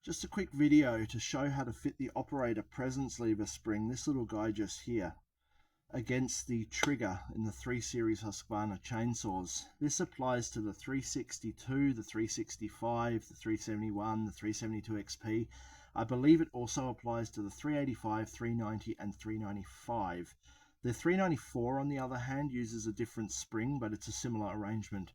Just a quick video to show how to fit the operator presence lever spring, this little guy just here, against the trigger in the 3 Series Husqvarna chainsaws. This applies to the 362, the 365, the 371, the 372 XP. I believe it also applies to the 385, 390 and 395. The 394 on the other hand uses a different spring, but it's a similar arrangement.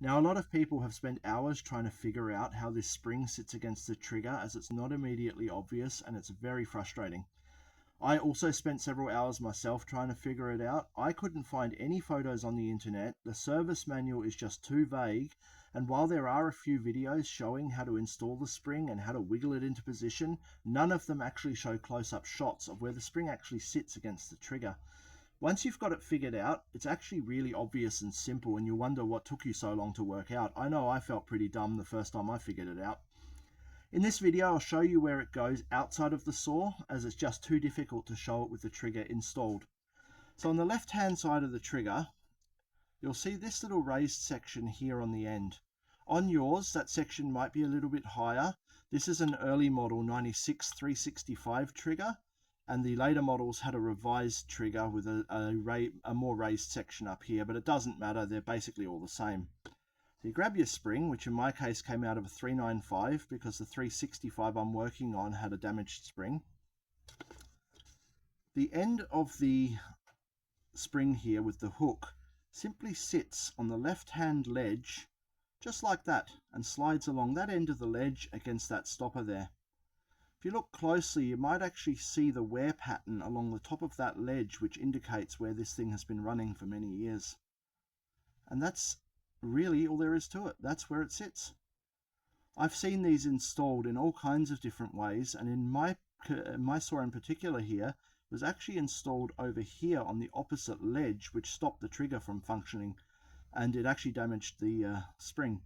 Now, a lot of people have spent hours trying to figure out how this spring sits against the trigger, as it's not immediately obvious and it's very frustrating. I also spent several hours myself trying to figure it out. I couldn't find any photos on the internet. The service manual is just too vague, and while there are a few videos showing how to install the spring and how to wiggle it into position, none of them actually show close-up shots of where the spring actually sits against the trigger. Once you've got it figured out, it's actually really obvious and simple, and you'll wonder what took you so long to work out. I know I felt pretty dumb the first time I figured it out. In this video, I'll show you where it goes outside of the saw, as it's just too difficult to show it with the trigger installed. So on the left-hand side of the trigger, you'll see this little raised section here on the end. On yours, that section might be a little bit higher. This is an early model 96 365 trigger, and the later models had a revised trigger with a more raised section up here, but it doesn't matter, they're basically all the same. So you grab your spring, which in my case came out of a 395 because the 365 I'm working on had a damaged spring. The end of the spring here with the hook simply sits on the left-hand ledge, just like that, and slides along that end of the ledge against that stopper there. If you look closely, you might actually see the wear pattern along the top of that ledge, which indicates where this thing has been running for many years. And that's really all there is to it. That's where it sits. I've seen these installed in all kinds of different ways, and in my saw in particular here, it was actually installed over here on the opposite ledge, which stopped the trigger from functioning, and it actually damaged the spring.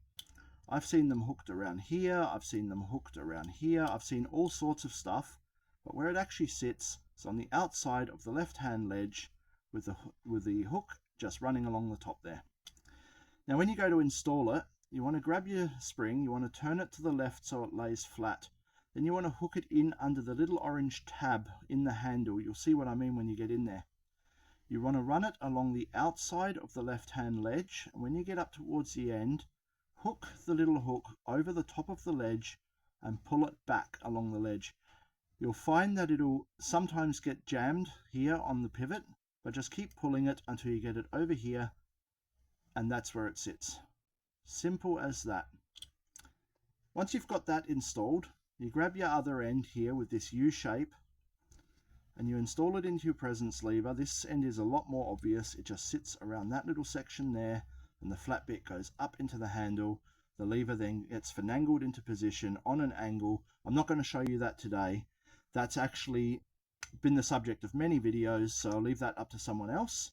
I've seen them hooked around here, I've seen them hooked around here, I've seen all sorts of stuff, but where it actually sits is on the outside of the left-hand ledge with the hook just running along the top there. Now when you go to install it, you want to grab your spring, you want to turn it to the left so it lays flat. Then you want to hook it in under the little orange tab in the handle. You'll see what I mean when you get in there. You want to run it along the outside of the left-hand ledge, and when you get up towards the end, hook the little hook over the top of the ledge and pull it back along the ledge. You'll find that it'll sometimes get jammed here on the pivot, but just keep pulling it until you get it over here, and that's where it sits. Simple as that. Once you've got that installed, you grab your other end here with this U shape and you install it into your presence lever. This end is a lot more obvious. It just sits around that little section there, and the flat bit goes up into the handle. The lever then gets finangled into position on an angle. I'm not going to show you that today. That's actually been the subject of many videos, so I'll leave that up to someone else.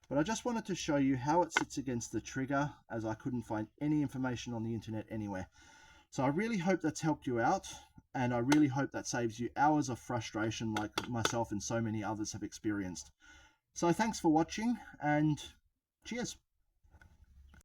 But I just wanted to show you how it sits against the trigger, as I couldn't find any information on the internet anywhere. So I really hope that's helped you out, and I really hope that saves you hours of frustration like myself and so many others have experienced. So thanks for watching, and cheers.